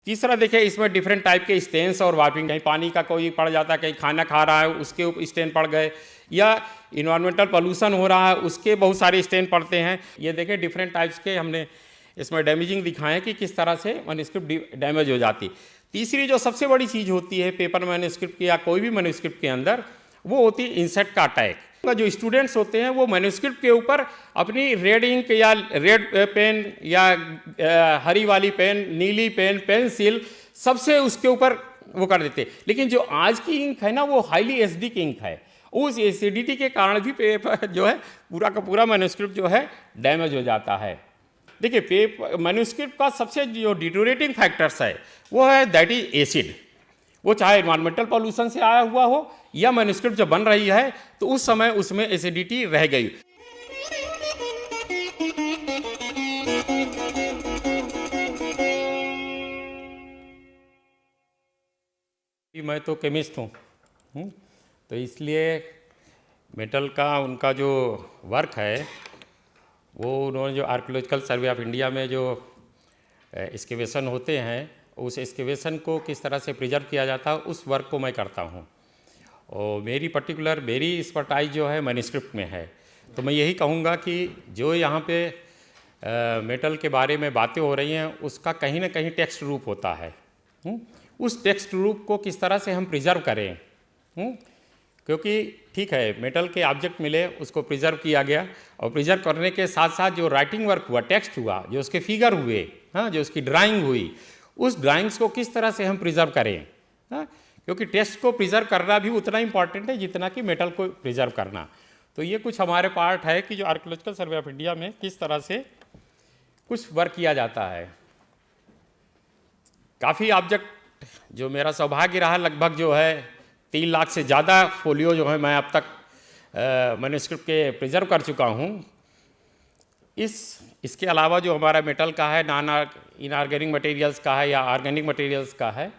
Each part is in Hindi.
तीसरा देखिए, इसमें डिफरेंट टाइप के स्टेन्स और वार्पिंग, कहीं पानी का कोई पड़ जाता है, कहीं खाना खा रहा है उसके ऊपर स्टेन पड़ गए, या इन्वायरमेंटल पोल्यूशन हो रहा है उसके बहुत सारे स्टेन पड़ते हैं। ये देखिए डिफरेंट टाइप्स के हमने इसमें डैमेजिंग दिखाए हैं कि किस तरह से मैन्युस्क्रिप्ट डैमेज हो जाती। तीसरी जो सबसे बड़ी चीज़ होती है पेपर मैन्युस्क्रिप्ट की या कोई भी मैन्युस्क्रिप्ट के अंदर, वो होती है इंसेक्ट का अटैक। जो स्टूडेंट्स होते हैं वो मैन्युस्क्रिप्ट के ऊपर अपनी रेड इंक या रेड पेन या हरी वाली पेन, नीली पेन, पेंसिल, सबसे उसके ऊपर वो कर देते। लेकिन जो आज की इंक है ना, वो हाईली एसिडिक इंक है। उस एसिडिटी के कारण भी पेपर जो है पूरा का पूरा मैन्युस्क्रिप्ट जो है डैमेज हो जाता है। देखिए, पेपर मैन्युस्क्रिप्ट का सबसे जो डिटोरेटिंग फैक्टर्स है वो है दैट इज एसिड। वो चाहे इन्वायरमेंटल पॉल्यूशन से आया हुआ हो या मैन्युस्क्रिप्ट जब बन रही है तो उस समय उसमें एसिडिटी रह गई। मैं तो केमिस्ट हूँ, तो इसलिए मेटल का उनका जो वर्क है वो उन्होंने जो आर्कियोलॉजिकल सर्वे ऑफ इंडिया में जो एक्सकेवेशन होते हैं उस एक्सकेवेशन को किस तरह से प्रिजर्व किया जाता है उस वर्क को मैं करता हूँ। और मेरी एक्सपर्टाइज जो है मैन्युस्क्रिप्ट में है। तो मैं यही कहूँगा कि जो यहाँ पे मेटल के बारे में बातें हो रही हैं उसका कहीं ना कहीं टेक्स्ट रूप होता है। उस टेक्स्ट रूप को किस तरह से हम प्रिजर्व करें, क्योंकि ठीक है मेटल के ऑब्जेक्ट मिले, उसको प्रिजर्व किया गया, और प्रिजर्व करने के साथ साथ जो राइटिंग वर्क हुआ, टेक्स्ट हुआ, जो उसके फिगर हुए, जो उसकी ड्राइंग हुई, उस ड्राइंग्स को किस तरह से हम प्रिजर्व करें। क्योंकि टेक्स्ट को प्रिजर्व करना भी उतना इंपॉर्टेंट है जितना कि मेटल को प्रिजर्व करना। तो ये कुछ हमारे पार्ट है कि जो आर्कियोलॉजिकल सर्वे ऑफ इंडिया में किस तरह से कुछ वर्क किया जाता है। काफ़ी ऑब्जेक्ट जो मेरा सौभाग्य रहा, लगभग जो है 3 लाख से ज़्यादा फोलियो जो है मैं अब तक मैन्युस्क्रिप्ट के प्रिजर्व कर चुका हूँ। इसके अलावा जो हमारा मेटल का है, नॉन इनऑर्गेनिक मटेरियल्स का है या ऑर्गेनिक मटेरियल्स का है,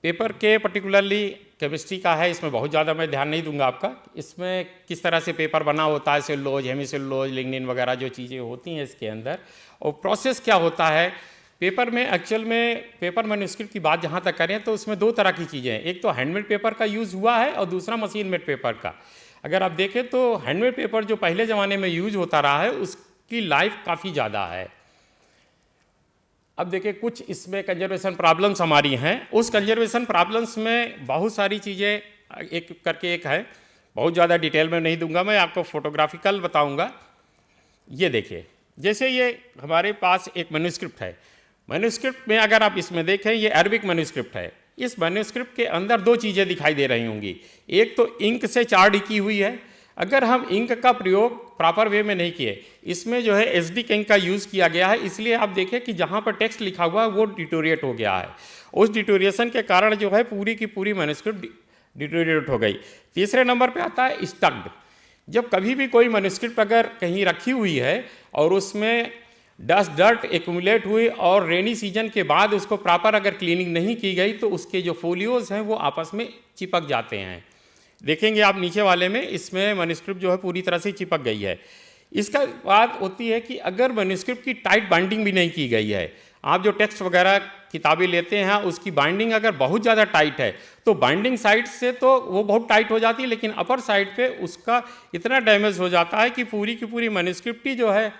पेपर के पर्टिकुलरली केमिस्ट्री का है, इसमें बहुत ज़्यादा मैं ध्यान नहीं दूंगा आपका। इसमें किस तरह से पेपर बना होता है, सेलुलोज, हेमीसेलुलोज, लिग्निन वगैरह जो चीज़ें होती हैं इसके अंदर, और प्रोसेस क्या होता है पेपर में। एक्चुअल में पेपर मैन्युस्क्रिप्ट की बात जहाँ तक करें तो उसमें 2 तरह की चीज़ें हैं। एक तो हैंडमेड पेपर का यूज़ हुआ है और दूसरा मशीन मेड पेपर का। अगर आप देखें तो हैंडमेड पेपर जो पहले ज़माने में यूज होता रहा है उसकी लाइफ काफ़ी ज़्यादा है। अब देखिए कुछ इसमें कंजर्वेशन प्रॉब्लम्स हमारी हैं। उस कंजर्वेशन प्रॉब्लम्स में बहुत सारी चीज़ें एक करके एक है, बहुत ज़्यादा डिटेल में नहीं दूंगा, मैं आपको फोटोग्राफिकल बताऊंगा। ये देखिए, जैसे ये हमारे पास एक मैन्युस्क्रिप्ट है। मैन्युस्क्रिप्ट में अगर आप इसमें देखें, ये अरबिक मैन्युस्क्रिप्ट है। इस मैन्युस्क्रिप्ट के अंदर 2 चीज़ें दिखाई दे रही होंगी। एक तो इंक से चार्ड की हुई है। अगर हम इंक का प्रयोग प्रॉपर वे में नहीं किए, इसमें जो है एसिडिक इंक का यूज़ किया गया है, इसलिए आप देखें कि जहाँ पर टेक्स्ट लिखा हुआ है वो डिटोरिएट हो गया है। उस डिटोरिएशन के कारण जो है पूरी की पूरी मैन्युस्क्रिप्ट डिटोरिएट हो गई। तीसरे नंबर पे आता है स्टक्ड। जब कभी भी कोई मैन्युस्क्रिप्ट अगर कहीं रखी हुई है और उसमें डर्ट एक्यूमुलेट हुई और रेनी सीजन के बाद उसको प्रॉपर अगर क्लीनिंग नहीं की गई तो उसके जो फोलियोज हैं वो आपस में चिपक जाते हैं। देखेंगे आप नीचे वाले में, इसमें मैन्युस्क्रिप्ट जो है पूरी तरह से चिपक गई है। इसका बात होती है कि अगर मैन्युस्क्रिप्ट की टाइट बाइंडिंग भी नहीं की गई है, आप जो टेक्स्ट वगैरह किताबें लेते हैं उसकी बाइंडिंग अगर बहुत ज़्यादा टाइट है तो बाइंडिंग साइड से तो वो बहुत टाइट हो जाती है, लेकिन अपर साइड पे उसका इतना डैमेज हो जाता है कि पूरी की पूरी मैन्युस्क्रिप्ट ही जो है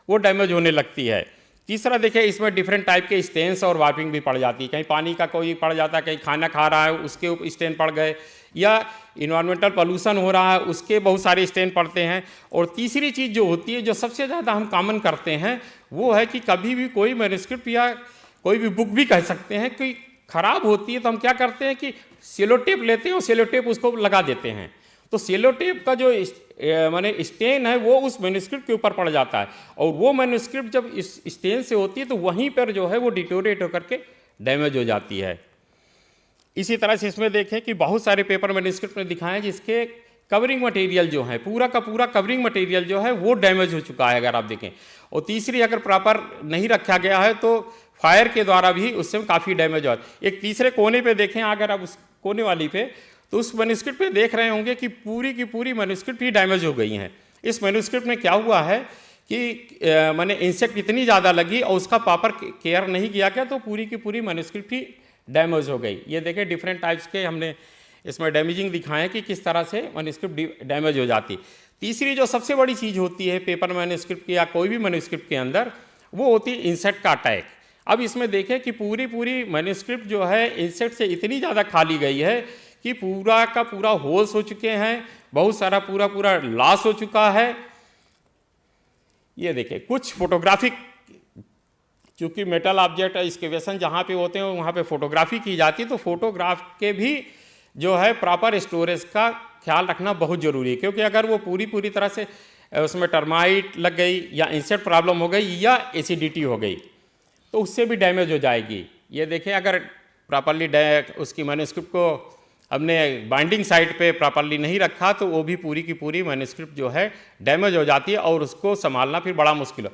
वो डैमेज होने लगती है। तीसरा देखिए, इसमें डिफरेंट टाइप के स्टेन्स और वार्पिंग भी पड़ जाती है। कहीं पानी का कोई पड़ जाता है, कहीं खाना खा रहा है उसके ऊपर स्टेन पड़ गए, या इन्वायरमेंटल पोल्यूशन हो रहा है उसके बहुत सारे स्टेन पड़ते हैं। और तीसरी चीज़ जो होती है, जो सबसे ज़्यादा हम कॉमन करते हैं, वो है कि कभी भी कोई मैन्युस्क्रिप्ट या कोई भी बुक भी कह सकते हैं कि ख़राब होती है तो हम क्या करते हैं कि सेलो टेप लेते हैं और सेलो टेप उसको लगा देते हैं। तो सेलो टेप का जो माने स्टेन है वो उस मैन्युस्क्रिप्ट के ऊपर पड़ जाता है, और वो मैन्युस्क्रिप्ट जब इस स्टेन से होती है तो वहीं पर जो है वो डिटोरेट होकर के डैमेज हो जाती है। इसी तरह से इसमें देखें कि बहुत सारे पेपर मैन्युस्क्रिप्ट में दिखाए हैं जिसके कवरिंग मटेरियल जो है, पूरा का पूरा कवरिंग मटेरियल जो है वो डैमेज हो चुका है अगर आप देखें। और तीसरी, अगर प्रॉपर नहीं रखा गया है तो फायर के द्वारा भी उससे काफ़ी डैमेज हो। एक तीसरे कोने पे देखें, अगर आप उस कोने वाली पे, तो उस मैन्युस्क्रिप्ट पे देख रहे होंगे कि पूरी की पूरी मैन्युस्क्रिप्ट ही डैमेज हो गई हैं। इस मैन्युस्क्रिप्ट में क्या हुआ है कि मैंने इंसेक्ट इतनी ज़्यादा लगी और उसका प्रॉपर केयर नहीं किया गया तो पूरी की पूरी मैन्युस्क्रिप्ट ही डैमेज हो गई। ये देखें डिफरेंट टाइप्स के हमने इसमें डैमेजिंग दिखाए कि किस तरह से मैन्युस्क्रिप्ट डैमेज हो जाती। तीसरी जो सबसे बड़ी चीज़ होती है पेपर मैन्युस्क्रिप्ट की या कोई भी मैन्युस्क्रिप्ट के अंदर, वो होती है इंसेक्ट का अटैक। अब इसमें देखें कि पूरी पूरी मैन्युस्क्रिप्ट जो है इंसेक्ट से इतनी ज़्यादा खा ली गई है कि पूरा का पूरा होल्स हो चुके हैं, बहुत सारा पूरा लॉस हो चुका है। ये देखिए कुछ फोटोग्राफिक, क्योंकि मेटल ऑब्जेक्ट एक्सकेवेशन जहाँ पे होते हैं वहाँ पे फोटोग्राफी की जाती है, तो फोटोग्राफ के भी जो है प्रॉपर स्टोरेज का ख्याल रखना बहुत ज़रूरी है, क्योंकि अगर वो पूरी तरह से उसमें टर्माइट लग गई या इंसेक्ट प्रॉब्लम हो गई या एसिडिटी हो गई तो उससे भी डैमेज हो जाएगी। ये देखें अगर प्रॉपरली उसकी मैन्युस्क्रिप्ट को हमने बाइंडिंग साइड पे प्रॉपरली नहीं रखा तो वो भी पूरी की पूरी मैन्युस्क्रिप्ट जो है डैमेज हो जाती है और उसको संभालना फिर बड़ा मुश्किल हो।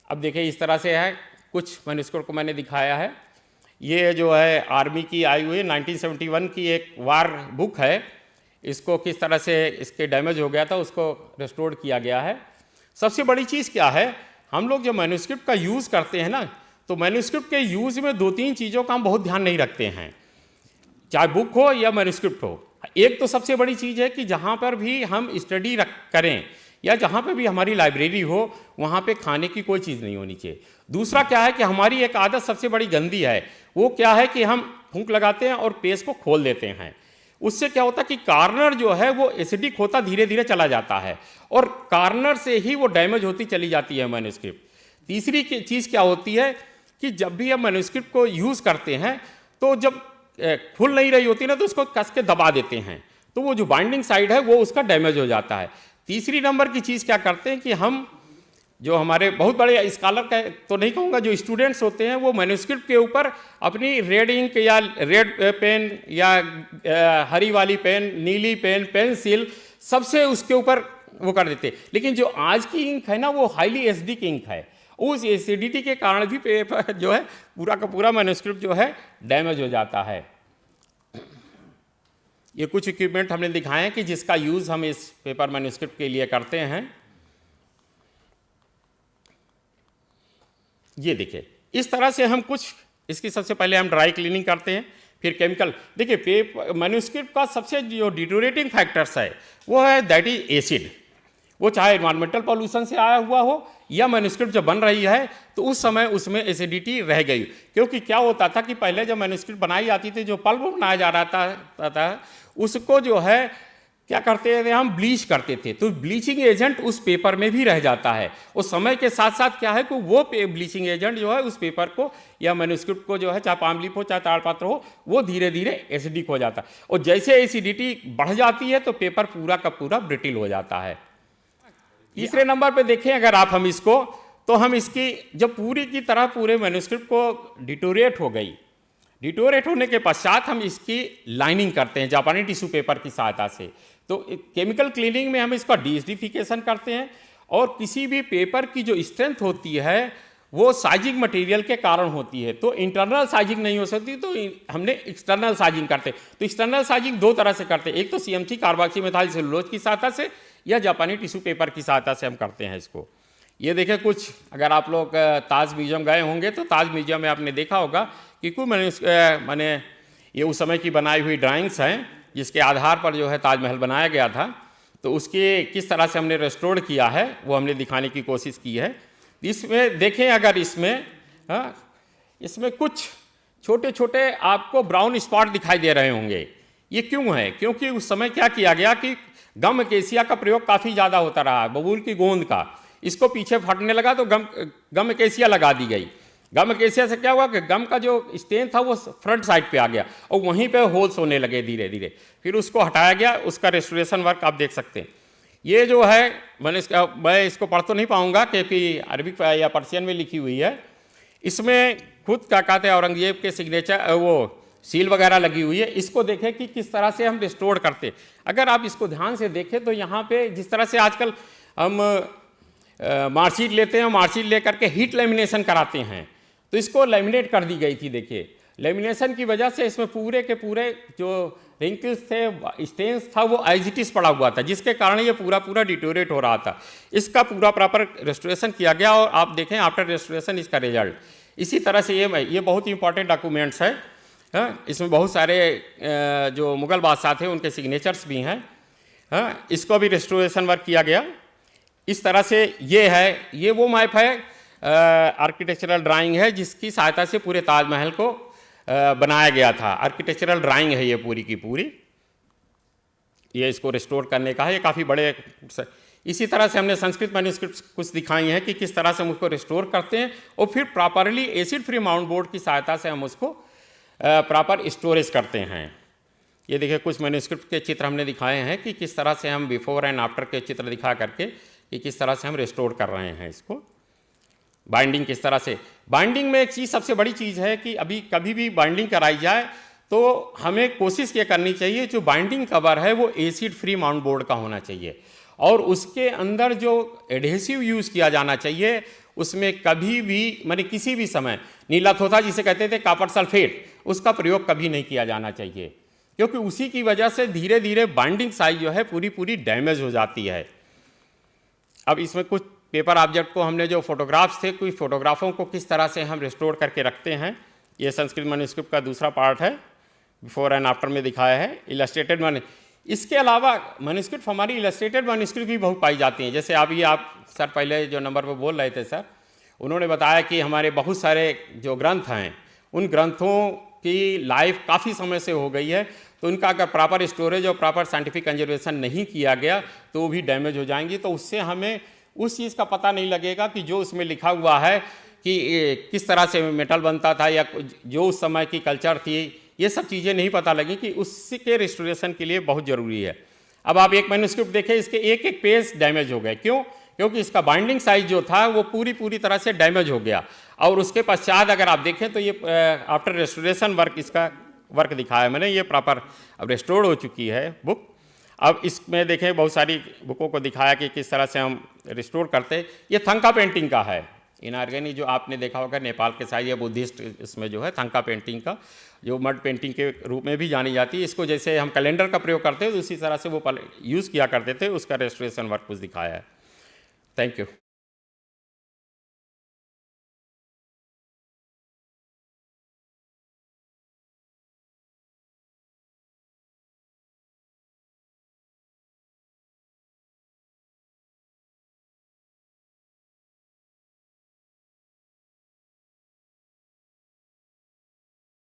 अब देखिए इस तरह से है, कुछ मैन्युस्क्रिप्ट को मैंने दिखाया है। ये जो है आर्मी की आई हुई 1971 की एक वार बुक है, इसको किस तरह से इसके डैमेज हो गया था उसको रेस्टोर किया गया है। सबसे बड़ी चीज़ क्या है, हम लोग जब मैन्युस्क्रिप्ट का यूज़ करते हैं ना, तो मैन्युस्क्रिप्ट के यूज़ में 2-3 चीज़ों का हम बहुत ध्यान नहीं रखते हैं, चाहे बुक हो या मैन्युस्क्रिप्ट हो। एक तो सबसे बड़ी चीज़ है कि जहाँ पर भी हम स्टडी करें या जहाँ पे भी हमारी लाइब्रेरी हो वहाँ पे खाने की कोई चीज़ नहीं होनी चाहिए। दूसरा क्या है कि हमारी एक आदत सबसे बड़ी गंदी है, वो क्या है कि हम फूंक लगाते हैं और पेज को खोल देते हैं। उससे क्या होता है कि कार्नर जो है वो एसिडिक होता धीरे धीरे चला जाता है और कार्नर से ही वो डैमेज होती चली जाती है मैन्युस्क्रिप्ट। तीसरी चीज़ क्या होती है कि जब भी हम मैन्युस्क्रिप्ट को यूज़ करते हैं तो जब खुल नहीं रही होती ना तो उसको कस के दबा देते हैं, तो वो जो बाइंडिंग साइड है वो उसका डैमेज हो जाता है। तीसरी नंबर की चीज़ क्या करते हैं कि हम जो हमारे बहुत बड़े स्कॉलर का तो नहीं कहूँगा, जो स्टूडेंट्स होते हैं वो मैन्युस्क्रिप्ट के ऊपर अपनी रेड इंक या रेड पेन या हरी वाली पेन, नीली पेन, पेंसिल सबसे उसके ऊपर वो कर देते हैं। लेकिन जो आज की इंक है ना वो हाईली एसिडिक इंक है, उस एसिडिटी के कारण भी पेपर जो है पूरा का पूरा मैन्युस्क्रिप्ट जो है डैमेज हो जाता है। ये कुछ इक्विपमेंट हमने दिखाए हैं कि जिसका यूज़ हम इस पेपर मैन्युस्क्रिप्ट के लिए करते हैं। ये देखिए इस तरह से हम कुछ, इसकी सबसे पहले हम ड्राई क्लीनिंग करते हैं, फिर केमिकल। देखिए पेपर मैन्युस्क्रिप्ट का सबसे जो डिटोरेटिंग फैक्टर्स है वो है दैट इज एसिड। वो चाहे एनवायरमेंटल पॉल्यूशन से आया हुआ हो या मैन्युस्क्रिप्ट जब बन रही है तो उस समय उसमें एसिडिटी रह गई। क्योंकि क्या होता था कि पहले जब मैन्युस्क्रिप्ट बनाई जाती थी, जो पल्प बनाया जा रहा था उसको जो है क्या करते थे हम, ब्लीच करते थे, तो ब्लीचिंग एजेंट उस पेपर में भी रह जाता है। और समय के साथ साथ क्या है कि वो ब्लीचिंग एजेंट जो है उस पेपर को या मैन्युस्क्रिप्ट को जो है, चाहे पाम लीफ हो चाहे ताड़पत्र हो, वो धीरे धीरे एसिडिक हो जाता है। और जैसे एसिडिटी बढ़ जाती है तो पेपर पूरा का पूरा ब्रिटिल हो जाता है। तीसरे नंबर पे देखें अगर आप हम इसको, तो हम इसकी जब पूरी की तरह पूरे मैन्युस्क्रिप्ट को डिटोरेट हो गई, डिटोरेट होने के पश्चात हम इसकी लाइनिंग करते हैं जापानी टिश्यू पेपर की सहायता से। तो केमिकल क्लीनिंग में हम इसका डीएसिडिफिकेशन करते हैं और किसी भी पेपर की जो स्ट्रेंथ होती है वो साइजिंग मटेरियल के कारण होती है। तो इंटरनल साइजिंग नहीं हो सकती तो हमने एक्सटर्नल साइजिंग करते हैं। तो एक्सटर्नल साइजिंग दो तरह से करते हैं, एक तो CMC कार्बोक्सी मेथाइल सेलुलोज की सहायता से या जापानी टिश्यू पेपर की सहायता से हम करते हैं इसको। ये देखें कुछ, अगर आप लोग ताज म्यूजियम गए होंगे तो ताज म्यूजियम में आपने देखा होगा कि कुछ मैंने ये उस समय की बनाई हुई ड्राइंग्स हैं जिसके आधार पर जो है ताजमहल बनाया गया था। तो उसके किस तरह से हमने रेस्टोर किया है वो हमने दिखाने की कोशिश की है। इसमें देखें अगर इसमें कुछ छोटे छोटे आपको ब्राउन स्पॉट दिखाई दे रहे होंगे। ये क्यों है? क्योंकि उस समय क्या किया गया कि गम एकेसिया का प्रयोग काफ़ी ज़्यादा होता रहा, बबूल की गोंद का। इसको पीछे फटने लगा तो गम एकेसिया लगा दी गई। गम एकेसिया से क्या हुआ कि गम का जो स्टेन था वो फ्रंट साइड पे आ गया और वहीं पे होल्स होने लगे धीरे धीरे। फिर उसको हटाया गया, उसका रेस्टोरेशन वर्क आप देख सकते हैं। ये जो है मैं इसको पढ़ तो नहीं पाऊंगा क्योंकि अरबिक या पर्शियन में लिखी हुई है। इसमें खुद क्या कहते हैं औरंगजेब के सिग्नेचर वो सील वगैरह लगी हुई है। इसको देखें कि किस तरह से हम रिस्टोर करते। अगर आप इसको ध्यान से देखें तो यहाँ पे जिस तरह से आजकल हम मार्कशीट लेते हैं, मार्कशीट लेकर के हीट लेमिनेशन कराते हैं, तो इसको लेमिनेट कर दी गई थी। देखिए लेमिनेशन की वजह से इसमें पूरे के पूरे जो रिंकल्स थे, स्टेन्स था, वो एज इट इज़ पड़ा हुआ था, जिसके कारण ये पूरा पूरा डिटोरेट हो रहा था। इसका पूरा प्रॉपर रेस्टोरेशन किया गया और आप देखें आफ्टर रेस्टोरेशन इसका रिजल्ट। इसी तरह से ये बहुत ही इंपॉर्टेंट डॉक्यूमेंट्स है। हाँ, इसमें बहुत सारे जो मुग़ल बादशाह थे उनके सिग्नेचर्स भी हैं। हाँ, इसको भी रेस्टोरेशन वर्क किया गया। इस तरह से ये वो मैप है, आर्किटेक्चरल ड्राइंग है जिसकी सहायता से पूरे ताजमहल को बनाया गया था। आर्किटेक्चरल ड्राइंग है ये पूरी की पूरी, ये इसको रिस्टोर करने का है, ये काफ़ी बड़े। इसी तरह से हमने संस्कृत मैन्युस्क्रिप्ट कुछ दिखाई हैं कि किस तरह से हम उसको रिस्टोर करते हैं और फिर properly acid free mount board की सहायता से हम उसको प्रॉपर स्टोरेज करते हैं। ये देखिए कुछ मैन्युस्क्रिप्ट के चित्र हमने दिखाए हैं कि किस तरह से हम बिफोर एंड आफ्टर के चित्र दिखा करके कि किस तरह से हम रिस्टोर कर रहे हैं इसको। बाइंडिंग किस तरह से, बाइंडिंग में एक चीज़ सबसे बड़ी चीज़ है कि अभी कभी भी बाइंडिंग कराई जाए तो हमें कोशिश ये करनी चाहिए जो बाइंडिंग कवर है वो एसिड फ्री माउंट बोर्ड का होना चाहिए और उसके अंदर जो एडहेसिव यूज़ किया जाना चाहिए उसमें कभी भी माने किसी भी समय नीला थोथा जिसे कहते थे कॉपर सल्फेट, उसका प्रयोग कभी नहीं किया जाना चाहिए, क्योंकि उसी की वजह से धीरे धीरे बाइंडिंग साइज जो है पूरी पूरी डैमेज हो जाती है। अब इसमें कुछ पेपर ऑब्जेक्ट को हमने जो फोटोग्राफ्स थे, कुछ फोटोग्राफों को किस तरह से हम रिस्टोर करके रखते हैं, ये संस्कृत मैन्युस्क्रिप्ट का दूसरा पार्ट है, बिफोर एंड आफ्टर में दिखाया है। इलस्ट्रेटेड इसके अलावा मैन्युस्क्रिप्ट हमारी इलस्ट्रेटेड मैन्युस्क्रिप्ट भी बहुत पाई जाती हैं। जैसे अभी आप सर पहले जो नंबर पर बोल रहे थे सर, उन्होंने बताया कि हमारे बहुत सारे जो ग्रंथ हैं उन ग्रंथों की लाइफ काफ़ी समय से हो गई है, तो उनका अगर प्रॉपर स्टोरेज और प्रॉपर साइंटिफिक कंजर्वेशन नहीं किया गया तो वो भी डैमेज हो जाएंगी। तो उससे हमें उस चीज़ का पता नहीं लगेगा कि जो उसमें लिखा हुआ है कि किस तरह से मेटल बनता था या जो उस समय की कल्चर थी, ये सब चीज़ें नहीं पता लगी कि उसके रिस्टोरेशन के लिए बहुत ज़रूरी है। अब आप एक मैन्युस्क्रिप्ट देखें, इसके एक एक पेज डैमेज हो गए, क्यों? क्योंकि इसका बाइंडिंग साइज जो था वो पूरी तरह से डैमेज हो गया। और उसके पश्चात अगर आप देखें तो ये आफ्टर रेस्टोरेशन वर्क, इसका वर्क दिखाया मैंने, ये प्रॉपर अब रेस्टोर्ड हो चुकी है बुक। अब इसमें देखें बहुत सारी बुकों को दिखाया कि किस तरह से हम रिस्टोर करते। ये थंका पेंटिंग का है, इनऑर्गेनिक जो आपने देखा होगा नेपाल के साइड या बुद्धिस्ट, इसमें जो है थंका पेंटिंग का, जो मड पेंटिंग के रूप में भी जानी जाती है। इसको जैसे हम कैलेंडर का प्रयोग करते हैं तो उसी तरह से वो यूज़ किया करते थे, उसका रेस्टोरेशन वर्क कुछ दिखाया है। Thank you.